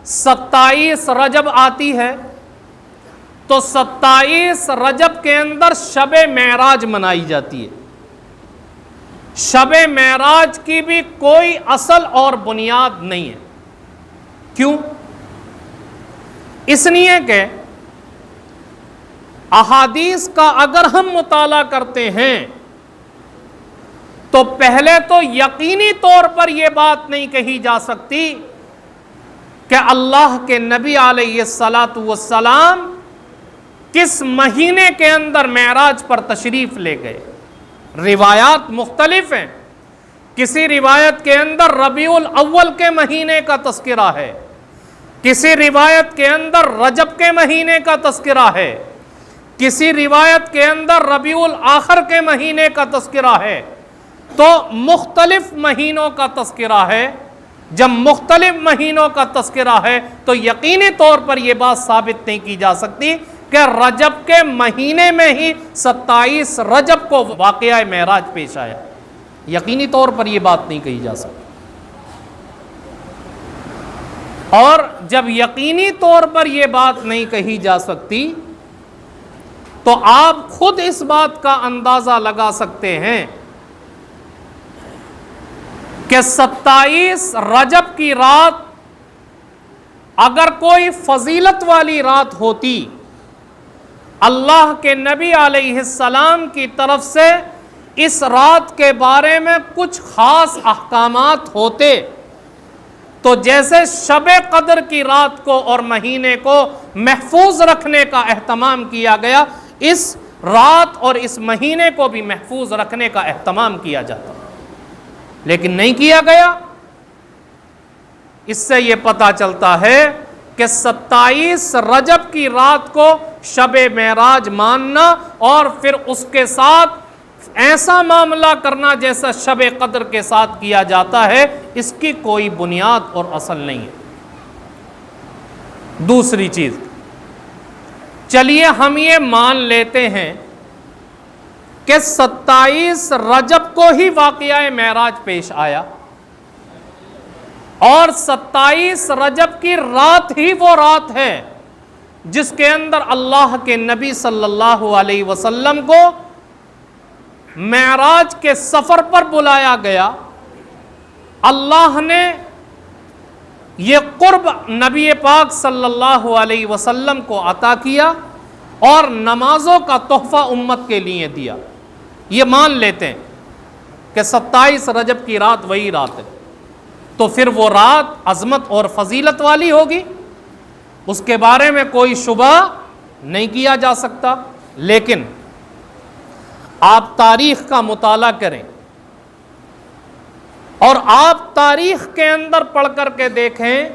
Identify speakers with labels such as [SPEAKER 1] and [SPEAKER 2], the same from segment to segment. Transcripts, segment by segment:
[SPEAKER 1] 27 रजब आती है तो 27 रजब के अंदर शबे मेराज मनाई जाती है। शबे मेराज की भी कोई असल और बुनियाद नहीं है। क्यों? इसलिए कि अहादीस का अगर हम मुताला करते हैं तो पहले तो यकीनी तौर पर यह बात नहीं कही जा सकती कि अल्लाह के नबी अलैहिस्सलातु वस्सलाम किस महीने के अंदर मेराज पर तशरीफ ले गए। रिवायात मुख्तलिफ हैं। किसी रिवायत के अंदर रबीउल अव्वल के महीने का तस्करा है, किसी रिवायत के अंदर रजब के महीने का तस्करा है, किसी रिवायत के अंदर रबीउल आखिर के महीने का तस्करा है। तो मुख्तलिफ महीनों का तस्करा है। जब मुख्तलिफ महीनों का तस्करा है तो यकीनी तौर पर यह बात साबित नहीं की जा सकती कि रजब के महीने में ही 27 रजब को वाक़या मेराज पेश आया। यकीनी तौर पर यह बात नहीं कही जा सकती। और जब यकीनी तौर पर यह बात नहीं कही जा सकती तो आप खुद इस बात का अंदाजा लगा सकते हैं कि 27 रजब की रात अगर कोई फजीलत वाली रात होती, अल्लाह के नबी अलैहिस्सलाम की तरफ से इस रात के बारे में कुछ खास अहकामात होते, तो जैसे शबे कद्र की रात को और महीने को महफूज रखने का एहतमाम किया गया, इस रात और इस महीने को भी महफूज रखने का एहतमाम किया जाता, लेकिन नहीं किया गया। इससे यह पता चलता है कि 27 रजब की रात को शबे मेराज मानना और फिर उसके साथ ऐसा मामला करना जैसा शबे कद्र के साथ किया जाता है, इसकी कोई बुनियाद और असल नहीं है। दूसरी चीज, चलिए हम ये मान लेते हैं कि 27 रजब को ही वाक़या मेराज पेश आया और 27 रजब की रात ही वो रात है जिसके अंदर अल्लाह के नबी सल्लल्लाहु अलैहि वसल्लम को मेराज के सफर पर बुलाया गया। अल्लाह ने ये कुर्ब नबी पाक सल्लल्लाहु अलैहि वसल्लम को अता किया और नमाजों का तोहफा उम्मत के लिए दिया। ये मान लेते हैं कि 27 रजब की रात वही रात है, तो फिर वो रात अजमत और फजीलत वाली होगी, उसके बारे में कोई शुबा नहीं किया जा सकता। लेकिन आप तारीख का मुताला करें और आप तारीख के अंदर पढ़ करके देखें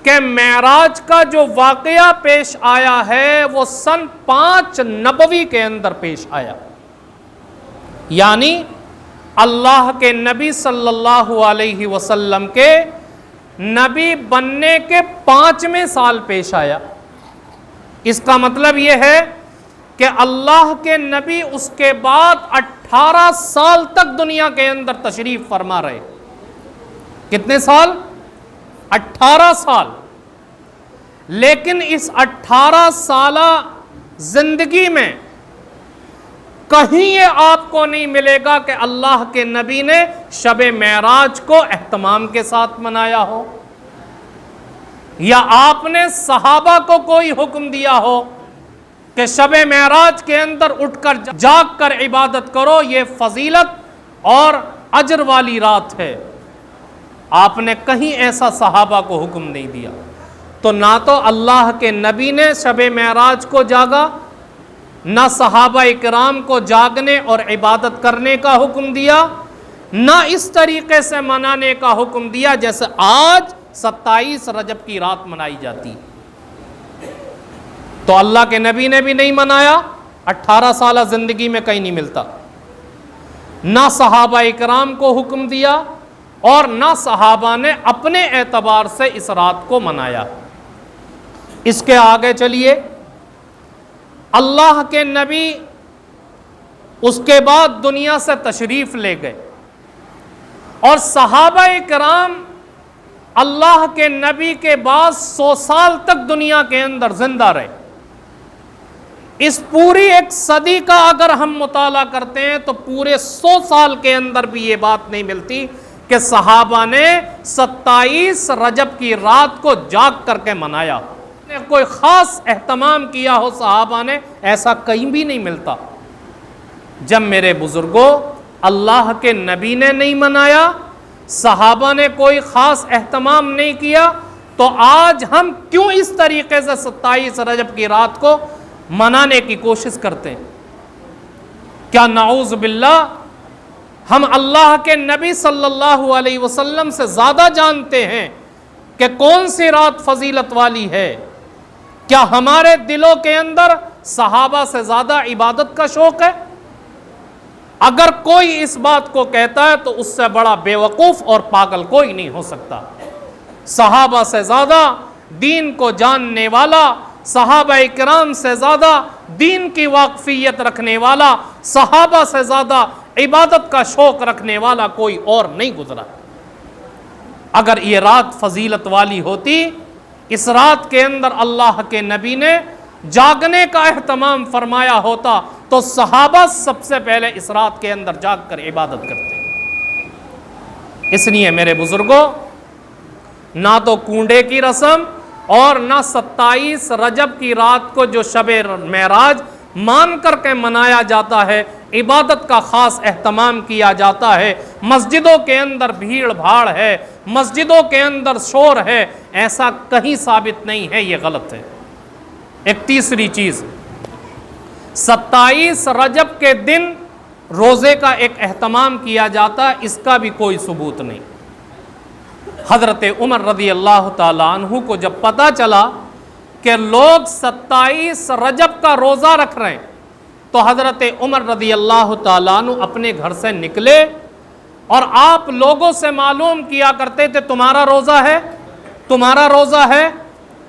[SPEAKER 1] कि मेराज का जो वाक़या पेश आया है वो सन 5 नबवी के अंदर पेश आया, यानी अल्लाह के नबी सल्लल्लाहु अलैहि वसल्लम के नबी बनने के 5वें साल पेश आया। इसका मतलब यह है कि अल्लाह के नबी उसके बाद 18 साल तक दुनिया के अंदर तशरीफ फरमा रहे। कितने साल? 18 साल। लेकिन इस 18 साला जिंदगी में कहीं ये आपको नहीं मिलेगा कि अल्लाह के नबी ने शबे मेराज को एहतमाम के साथ मनाया हो, या आपने सहाबा को कोई हुक्म दिया हो कि शबे मेराज के अंदर उठकर जाग कर इबादत करो, ये फजीलत और अजर वाली रात है। आपने कहीं ऐसा सहाबा को हुक्म नहीं दिया। तो ना तो अल्लाह के नबी ने शबे मेराज को जागा, ना सहाबा इकराम को जागने और इबादत करने का हुक्म दिया, ना इस तरीके से मनाने का हुक्म दिया जैसे आज 27 रजब की रात मनाई जाती। तो अल्लाह के नबी ने भी नहीं मनाया, 18 साल जिंदगी में कहीं नहीं मिलता। ना सहाबा इकराम को हुक्म दिया और ना सहाबा ने अपने एतबार से इस रात को मनाया। इसके आगे चलिए, अल्लाह के नबी उसके बाद दुनिया से तशरीफ ले गए और सहाबा इकराम अल्लाह के नबी के बाद 100 साल तक दुनिया के अंदर जिंदा रहे। इस पूरी एक सदी का अगर हम मुताला करते हैं तो पूरे 100 साल के अंदर भी ये बात नहीं मिलती कि सहाबा ने 27 रजब की रात को जाग करके मनाया, कोई खास एहतमाम किया हो सहाबा ने, ऐसा कहीं भी नहीं मिलता। जब मेरे बुजुर्गों अल्लाह के नबी ने नहीं मनाया, सहाबा ने कोई खास एहतमाम नहीं किया, तो आज हम क्यों इस तरीके से 27 रजब की रात को मनाने की कोशिश करते हैं? क्या नाऊज़ बिल्लाह हम अल्लाह के नबी सल्लल्लाहु अलैहि वसल्लम से ज़्यादा जानते हैं कि कौन सी रात फजीलत वाली है? क्या हमारे दिलों के अंदर सहाबा से ज़्यादा इबादत का शौक़ है? अगर कोई इस बात को कहता है तो उससे बड़ा बेवकूफ़ और पागल कोई नहीं हो सकता। सहाबा से ज़्यादा दीन को जानने वाला, सहाबा इकराम से ज़्यादा दीन की वाकफियत रखने वाला, सहाबा से ज़्यादा इबादत का शौक़ रखने वाला कोई और नहीं गुजरा। अगर ये रात फजीलत वाली होती, इस रात के अंदर अल्लाह के नबी ने जागने का एहतमाम फरमाया होता, तो सहाबा सबसे पहले इस रात के अंदर जाग कर इबादत करते। इसलिए मेरे बुजुर्गों, ना तो कूंडे की रस्म और ना 27 रजब की रात को जो शबे मेराज मान करके मनाया जाता है, इबादत का खास एहतमाम किया जाता है, मस्जिदों के अंदर भीड़ भाड़ है, मस्जिदों के अंदर शोर है, ऐसा कहीं साबित नहीं है, ये गलत है। एक तीसरी चीज़, 27 रजब के दिन रोज़े का एक एहतमाम किया जाता है, इसका भी कोई सबूत नहीं। हज़रत उमर रज़ी अल्लाह ताला अन्हु को जब पता चला कि लोग 27 रजब का रोज़ा रख रहे हैं, तो हज़रत उमर रज़ी अल्लाह ताला अन्हु अपने घर से निकले और आप लोगों से मालूम किया करते थे, तुम्हारा रोज़ा है, तुम्हारा रोज़ा है।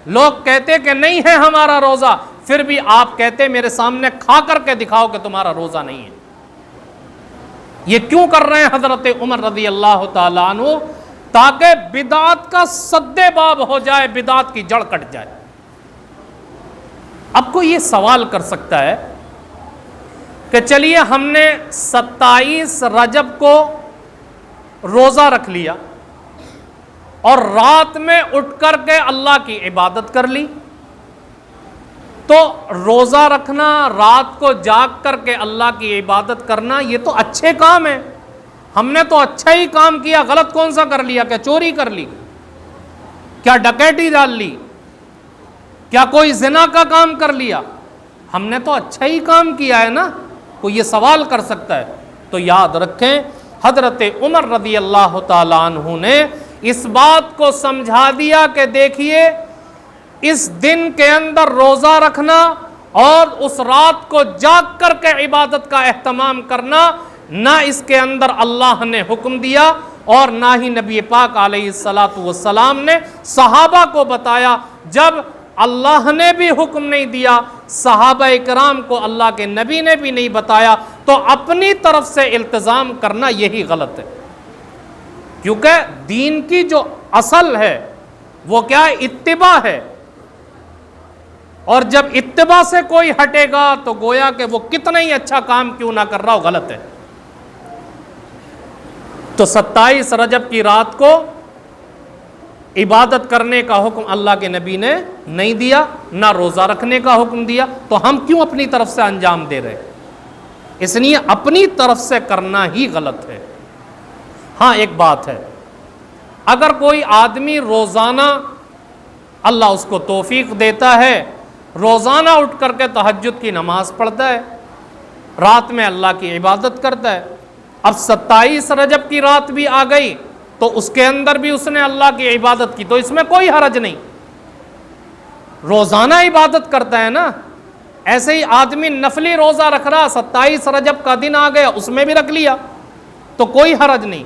[SPEAKER 1] लोग कहते कि नहीं है हमारा रोज़ा, फिर भी आप कहते मेरे सामने खा करके दिखाओ कि तुम्हारा रोज़ा नहीं है। ये क्यों कर रहे हैं हज़रत उमर रज़ी अल्लाह ताला अन्हु? ताकि बिदात का सद्देबाब हो जाए, बिदात की जड़ कट जाए। अब कोई ये सवाल कर सकता है कि चलिए हमने 27 रजब को रोज़ा रख लिया और रात में उठ कर के अल्लाह की इबादत कर ली, तो रोज़ा रखना, रात को जाग करके अल्लाह की इबादत करना, ये तो अच्छे काम है, हमने तो अच्छा ही काम किया। गलत कौन सा कर लिया? क्या चोरी कर ली? क्या डकैती डाल ली? क्या कोई जिना का काम कर लिया? हमने तो अच्छा ही काम किया है ना। कोई ये सवाल कर सकता है? तो याद रखें, हज़रत उमर रज़ी अल्लाह ताला अन्हु ने इस बात को समझा दिया कि देखिए, इस दिन के अंदर रोज़ा रखना और उस रात को जाग करके इबादत का एहतमाम करना, ना इसके अंदर अल्लाह ने हुक्म दिया और ना ही नबी पाक अलैहिस्सलातु वस्सलाम ने सहाबा को बताया। जब अल्लाह ने भी हुक्म नहीं दिया, सहाबा इकराम को अल्लाह के नबी ने भी नहीं बताया, तो अपनी तरफ से इल्तिज़ाम करना यही गलत है। क्योंकि दीन की जो असल है वो क्या है? इत्तिबा है। और जब इत्तिबा से कोई हटेगा तो गोया कि वो कितना ही अच्छा काम क्यों ना कर रहा हो, गलत है। तो 27 रजब की रात को इबादत करने का हुक्म अल्लाह के नबी ने नहीं दिया, ना रोज़ा रखने का हुक्म दिया, तो हम क्यों अपनी तरफ से अंजाम दे रहे? इसलिए अपनी तरफ से करना ही गलत है। हाँ, एक बात है, अगर कोई आदमी रोज़ाना, अल्लाह उसको तौफीक देता है, रोज़ाना उठ करके तहज्जुद की नमाज़ पढ़ता है, रात में अल्लाह की इबादत करता है, अब 27 रजब की रात भी आ गई तो उसके अंदर भी उसने अल्लाह की इबादत की, तो इसमें कोई हरज नहीं, रोज़ाना इबादत करता है ना। ऐसे ही आदमी नफली रोज़ा रख रहा, 27 रजब का दिन आ गया, उसमें भी रख लिया तो कोई हरज नहीं।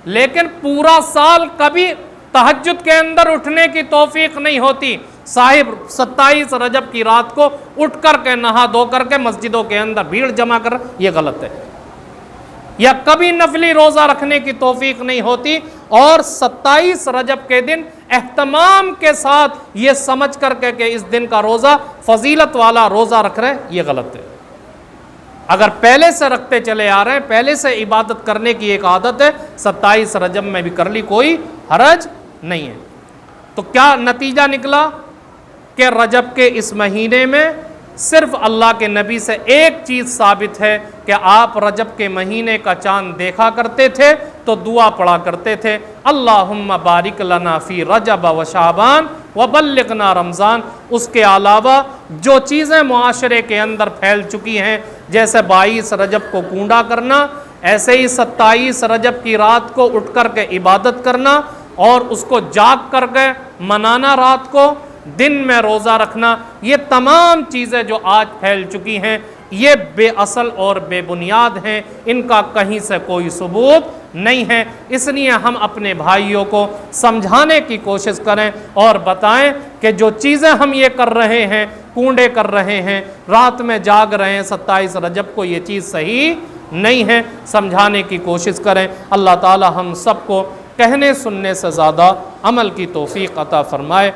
[SPEAKER 1] लेकिन पूरा साल कभी तहज्जुद के अंदर उठने की तौफीक नहीं होती, साहिब 27 रजब की रात को उठ करके नहा धो करके मस्जिदों के अंदर भीड़ जमा कर, ये गलत है। या कभी नफली रोज़ा रखने की तौफीक नहीं होती, और 27 रजब के दिन एहतमाम के साथ ये समझ करके कि इस दिन का रोज़ा फजीलत वाला रोज़ा रख रहे हैं, ये गलत है। अगर पहले से रखते चले आ रहे हैं, पहले से इबादत करने की एक आदत है, 27 रजब में भी कर ली, कोई हरज नहीं है। तो क्या नतीजा निकला कि रजब के इस महीने में सिर्फ अल्लाह के नबी से एक चीज़ साबित है कि आप रजब के महीने का चांद देखा करते थे तो दुआ पढ़ा करते थे, अल्लाहुम्मा बारिक लना फ़ी रजब व शाबान व बल्लिगना रमज़ान। उसके अलावा जो चीज़ें मुआशरे के अंदर फैल चुकी हैं, जैसे 22 रजब को कूंडा करना, ऐसे ही 27 रजब की रात को उठ कर के इबादत करना और उसको जाग करके मनाना, रात को दिन में रोज़ा रखना, ये तमाम चीज़ें जो आज फैल चुकी हैं ये बेअसल और बेबुनियाद हैं, इनका कहीं से कोई सबूत नहीं है। इसलिए हम अपने भाइयों को समझाने की कोशिश करें और बताएं कि जो चीज़ें हम ये कर रहे हैं, कूंडे कर रहे हैं, रात में जाग रहे हैं 27 रजब को, ये चीज़ सही नहीं है। समझाने की कोशिश करें। अल्लाह ताला हम सबको कहने सुनने से ज़्यादा अमल की तौफीक अता फरमाए।